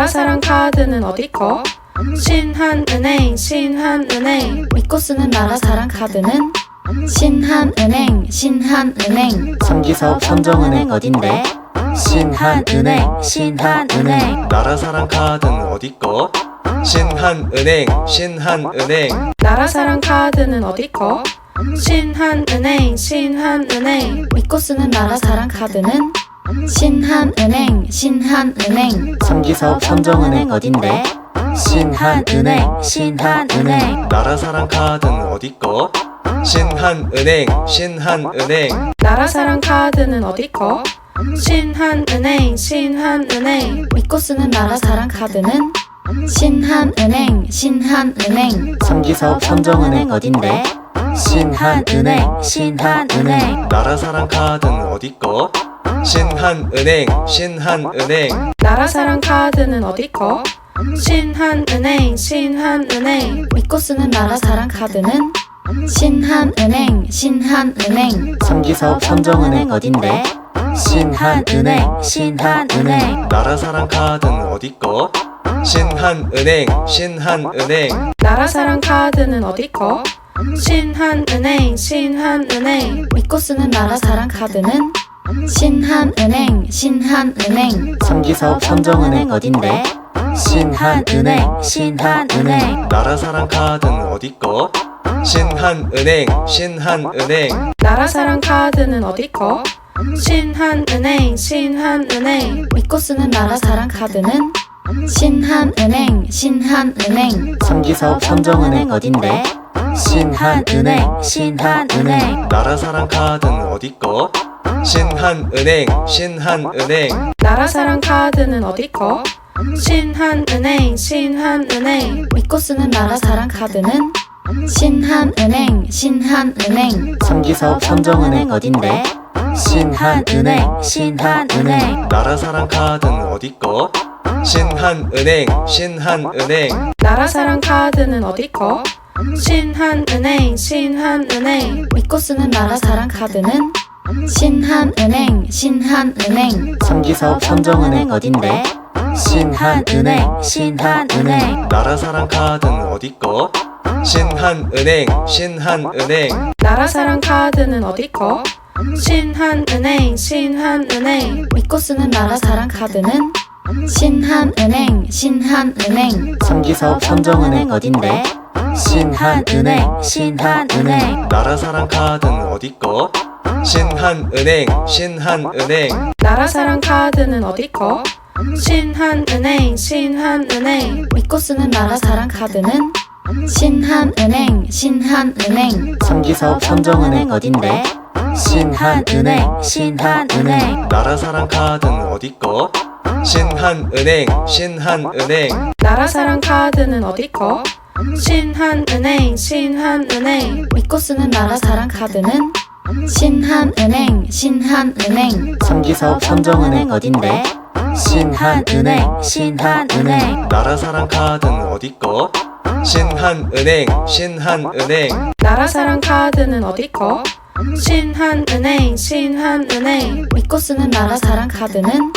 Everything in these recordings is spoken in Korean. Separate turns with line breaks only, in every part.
나라사랑 카드는 어디거? 신한은행 신한은행.
믿고 쓰는 나라사랑 카드는 신한은행 신한은행.
성기사업 삼정은행 어딘데? 신한은행 신한은행.
나라사랑 카드는 어디거? 신한은행 신한은행.
나라사랑 카드는 어디거? 신한은행 신한은행.
믿고 쓰는 나라사랑 카드는 신한은행 신한은행.
성기사업 삼정은행 어딘데? 신한은행 신한은행.
나라사랑 카드는 어디거? 신한은행 신한은행.
나라사랑 카드는 어디거? 신한은행 신한은행.
믿고 쓰는 나라사랑 카드는 신한은행 신한은행.
성기사업 삼정은행 어딘데? 신한은행 신한은행.
나라사랑 카드는 어디거? 신한은행 신한은행.
나라사랑 카드는 어디거? 신한은행 신한은행.
믿고 쓰는 나라사랑 카드는 신한은행 신한은행.
성기사업 삼정은행 어딘데? 신한은행 신한은행.
나라사랑 카드는 어디거? 신한은행 신한은행.
나라사랑 카드는 어디거? 신한은행 신한은행.
믿고 쓰는 나라사랑 카드는 신한은행 신한은행.
성기사업 삼정은행 어딘데? 신한은행 신한은행.
나라사랑 카드는 어디거? 신한은행 신한은행.
나라사랑 카드는 어디거? 신한은행 신한은행.
믿고 쓰는 나라사랑 카드는 신한은행 신한은행.
성기사업 삼정은행 어딘데? 신한은행 신한은행.
나라사랑 카드는 어디거? 신한은행 신한은행.
나라사랑 카드는 어디거? 신한은행 신한은행.
믿고 쓰는 나라사랑 카드는 신한은행 신한은행.
성기사업 삼정은행 어딘데? 신한은행 신한은행.
나라사랑 카드는 어디거? 신한은행 신한은행.
나라사랑 카드는 어디거? 신한은행 신한은행.
믿고 쓰는 나라사랑 카드는 신한은행 신한은행.
성기사업 삼정은행 어딘데? 신한은행 신한은행.
나라사랑 카드는 어디거? 신한은행 신한은행.
나라사랑 카드는 어디거? 신한은행 신한은행.
믿고 쓰는 나라사랑 카드는 신한은행 신한은행.
성기사업 삼정은행 어딘데? 신한은행 신한은행.
나라사랑 카드는 어디거? 신한은행 신한은행.
나라사랑 카드는 어디거? 신한은행 신한은행.
믿고 쓰는 나라사랑 카드는 신한은행 신한은행.
성기사업 삼정은행 어딘데? 신한은행 신한은행.
나라사랑 카드는 어디거? 신한은행 신한은행.
나라사랑 카드는 어디거? 신한은행 신한은행.
믿고 쓰는 나라사랑 카드는 신한은행 신한은행.
성기사업 삼정은행 어딘데? 신한은행 신한은행.
나라사랑 카드는 어디거? 신한은행 신한은행.
나라사랑 카드는 어디거? 신한은행 신한은행.
믿고 쓰는 나라사랑 카드는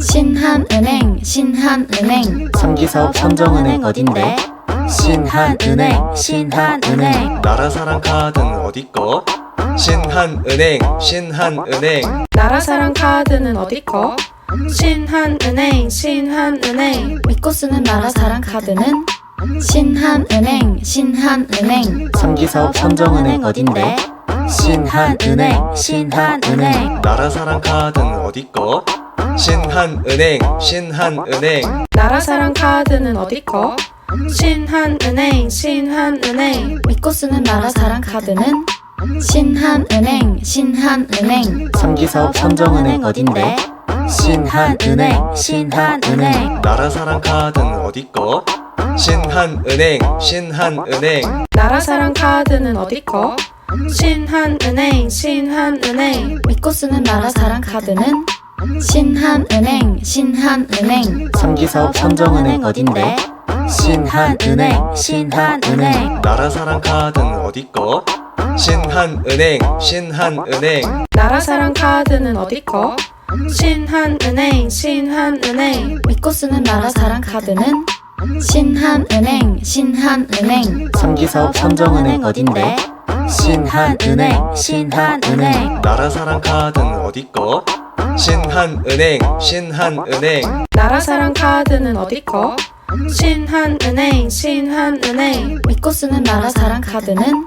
신한은행 신한은행.
성기사업 삼정은행 어딘데? 신한은행 신한은행.
나라사랑 카드는 어디거? 신한은행 신한은행.
나라사랑 카드는 어디거? 신한은행 신한은행.
믿고 쓰는 나라사랑 카드는 신한은행 신한은행.
성기사업 삼정은행 어딘데? 신한은행 신한은행.
나라사랑 카드는 어디거? 신한은행 신한은행.
나라사랑 카드는 어디거? 신한은행 신한은행.
믿고 쓰는 나라사랑 카드는 신한은행 신한은행.
성기사업 삼정은행 어딘데? 신한은행 신한은행.
나라사랑 카드는 어디거? 신한은행 신한은행.
나라사랑 카드는 어디거? 신한은행 신한은행.
믿고 쓰는 나라사랑 카드는 신한은행 신한은행.
성기사업 삼정은행 어딘데? 신한은행 신한은행.
나라사랑 카드는 어디거? 신한은행 신한은행.
나라사랑 카드는 어디거? 신한은행 신한은행
믿고 쓰는 나라 사랑 카드는 신한은행 신한은행
정기사업 삼정은행 어딘데? 신한은행 신한은행
나라사랑 카드는 어디꺼? 신한은행 신한은행
나라사랑 카드는 어디꺼? 신한은행 신한은행
믿고 쓰는 나라 사랑 카드는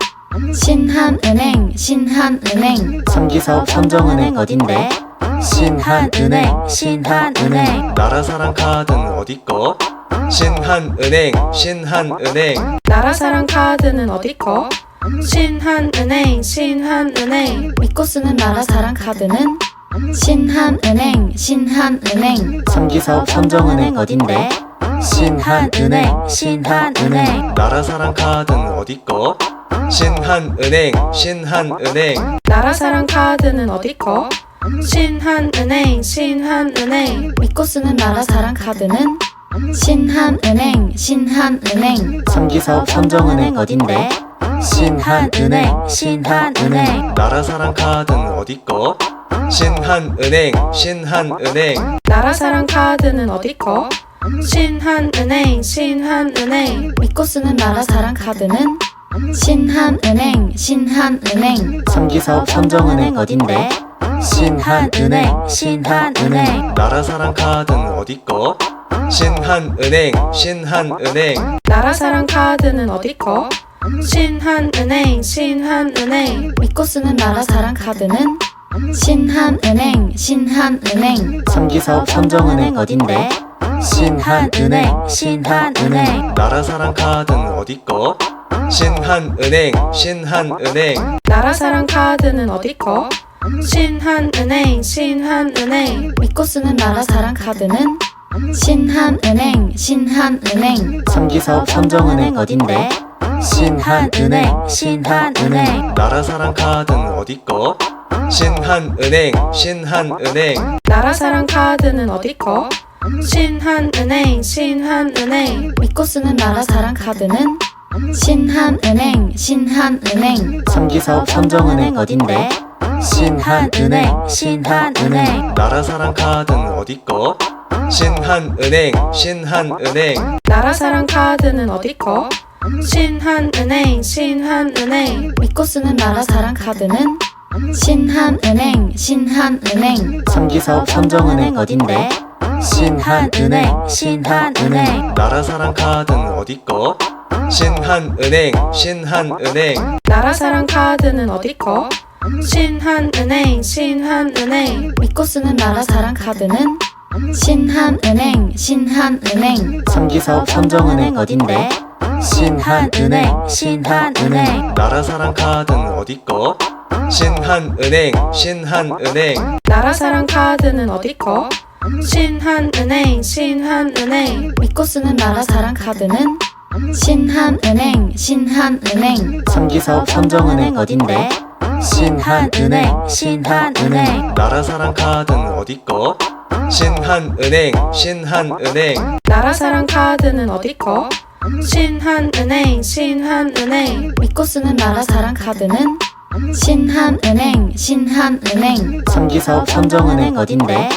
신한은행 신한은행
정기사업 삼정은행 어딘데? 신한은행 신한은행
나라사랑 카드는 어디꺼? 신한은행 신한은행
나라사랑 카드는 어디꺼? 신한은행 신한은행
믿고 쓰는 나라 사랑 카드는 신한은행 신한은행
정기사업 삼정은행 어딘데? 신한은행 신한은행
나라사랑 카드는 어디꺼? 신한은행 신한은행
나라사랑 카드는 어디꺼? 신한은행 신한은행
믿고 쓰는 나라 사랑 카드는 신한은행 신한은행
정기사업 삼정은행 어딘데? 신한은행 신한은행
나라사랑 카드는 어디꺼? 신한은행 신한은행
나라사랑 카드는 어디꺼? 신한은행 신한은행
믿고 쓰는 나라 사랑 카드는 신한은행 신한은행
정기사업 삼정은행 어딘데? 신한은행 신한은행
나라사랑 카드는 어디꺼? 신한은행 신한은행
나라사랑 카드는 어디꺼? 신한은행 신한은행
믿고 쓰는 나라 사랑 카드는 신한은행 신한은행
정기사업 삼정은행 어딘데? 신한은행 신한은행
나라사랑 카드는 어디꺼? 신한은행 신한은행
나라사랑 카드는 어디꺼? 신한은행 신한은행
믿고 쓰는 나라 사랑 카드는 신한은행 신한은행
정기사업 삼정은행 어딘데? 신한은행 신한은행
나라사랑 카드는 어디꺼? 신한은행 신한은행
나라사랑 카드는 어디꺼? 신한은행 신한은행
믿고 쓰는 나라 사랑 카드는 신한은행 신한은행
정기사업 삼정은행 어딘데? 신한은행 신한은행
나라사랑 카드는 어디꺼? 신한은행 신한은행
나라사랑 카드는 어디꺼? 신한은행 신한은행
믿고 쓰는 나라 사랑 카드는 신한은행 신한은행
정기사업 삼정은행 어딘데? 신한은행 신한은행
나라사랑 카드는 어디꺼? 신한은행 신한은행
나라사랑 카드는 어디꺼? 신한은행 신한은행
믿고 쓰는 나라 사랑 카드는 신한은행 신한은행
정기사업 삼정은행 어딘데? 신한은행 신한은행
나라사랑 카드는 어디꺼? 신한은행 신한은행
나라사랑 카드는 어디꺼? 신한은행 신한은행
믿고 쓰는 나라 사랑 카드는 신한은행 신한은행
정기사업 삼정은행 어딘데? 신한은행 신한은행
나라사랑 카드는 어디꺼? 신한은행 신한은행
나라사랑 카드는 어디꺼? 신한은행 신한은행
믿고 쓰는 나라 사랑 카드는 신한은행 신한은행
정기사업 삼정은행 어딘데?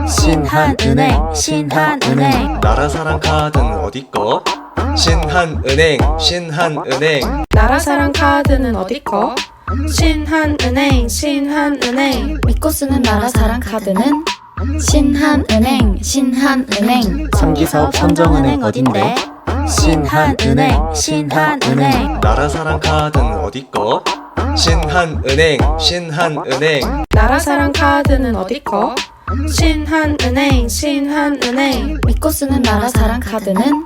신한은행 신한은행
나라사랑 카드는 어디꺼? 신한은행 신한은행
나라사랑 카드는 어디꺼? 신한은행 신한은행
믿고 쓰는 나라 사랑 카드는 신한은행 신한은행
정기사업 삼정은행 어딘데? 신한은행 신한은행
나라사랑 카드는 어디꺼? 신한은행 신한은행
나라사랑 카드는 어디꺼? 신한은행 신한은행
믿고 쓰는 나라 사랑 카드는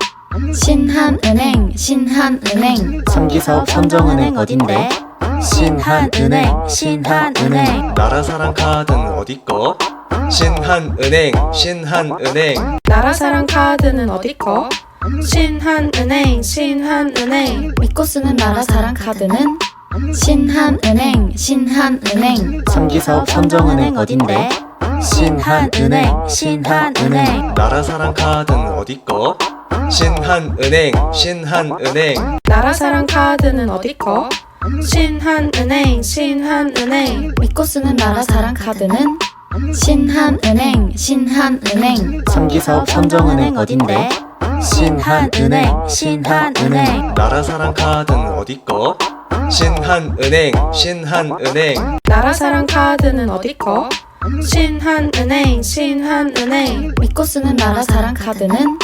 신한은행 신한은행
정기사업 삼정은행 어딘데? 신한은행 신한은행
나라사랑 카드는 어디꺼? 신한은행 신한은행
나라사랑 카드는 어디꺼? 신한은행 신한은행
믿고 쓰는 나라 사랑 카드는 신한은행 신한은행
정기사업 삼정은행 어딘데? 신한은행 신한은행
나라사랑 카드는 어디꺼? 신한은행 신한은행
나라사랑 카드는 어디꺼? 신한은행 신한은행
믿고 쓰는 나라 사랑 카드는 신한은행 신한은행
정기사업 삼정은행 어딘데? 신한은행 신한은행
나라사랑 카드는 어디꺼? 신한은행 신한은행
나라사랑 카드는 어디꺼? 신한은행 신한은행
믿고 쓰는 나라사랑 카드는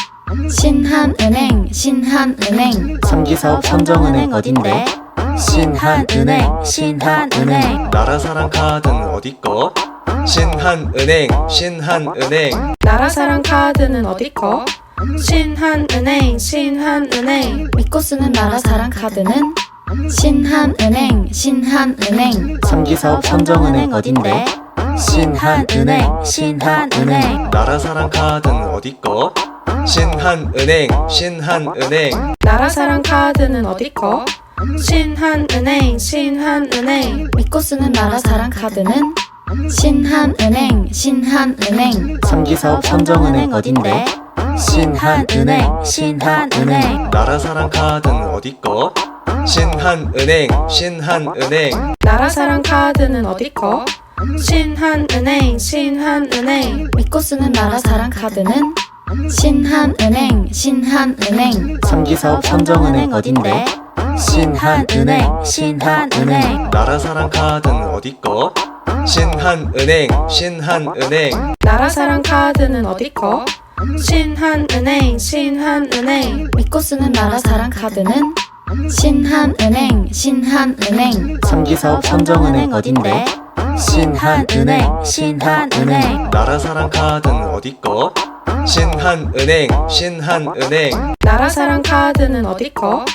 신한은행 신한은행
정기사업 삼정은행 어딘데? 신한은행 신한은행
나라사랑 카드는 어디꺼? 신한은행 신한은행
나라사랑 카드는 어디꺼? 신한은행 신한은행
믿고 쓰는 나라사랑 카드는 신한은행 신한은행
정기사업 삼정은행 어딘데? 신한은행 신한은행
나라사랑 카드는 어디꺼? 신한은행 신한은행
나라사랑 카드는 어디꺼? 신한은행 신한은행
믿고 쓰는 나라사랑 카드는 신한은행 신한은행
정기사업 삼정은행 어딘데? 신한은행 신한은행
나라사랑 카드는 어디꺼? 신한은행 신한은행
나라사랑 카드는 어디꺼? 신한은행 신한은행
믿고 쓰는 나라사랑 카드는 신한은행 신한은행
정기사업 삼정은행 어딘데? 신한은행 신한은행
나라사랑 카드는 어디꺼? 신한은행 신한은행
나라사랑 카드는 어디꺼? 신한은행 신한은행
믿고 쓰는 나라사랑 카드는 신한은행 신한은행
정기사업 삼정은행 어딘데? 신한은행 신한은행
나라사랑 카드는 어디꺼? 신한은행 신한은행
나라사랑 카드는 어디꺼?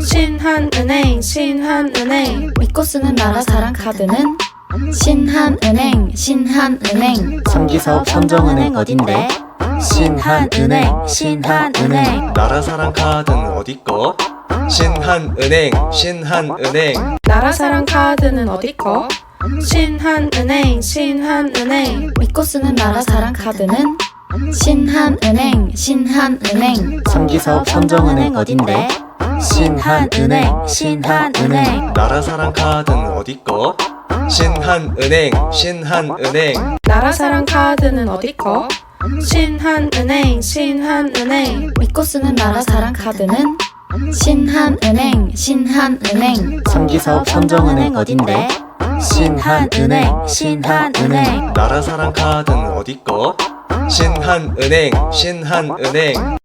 신한은행 신한은행
믿고 쓰는 나라사랑 카드는 신한은행 신한은행
정기사업 삼정은행 어딘데? 신한은행 신한은행
나라사랑 카드는 어디꺼? 신한은행 신한은행
나라사랑 카드는 어디꺼? 신한은행 신한은행
믿고 쓰는 나라사랑 카드는 신한은행 신한은행
정기사업 삼정은행 어딘데? 신한은행 신한은행
나라사랑 카드는 어디꺼? 신한은행 신한은행
나라사랑 카드는 어디꺼? 신한은행 신한은행
믿고 쓰는 나라사랑 카드는 신한은행 신한은행
정기사업 삼정은행 어딘데? 신한은행 신한은행
나라사랑 카드는 어디꺼? 신한은행 신한은행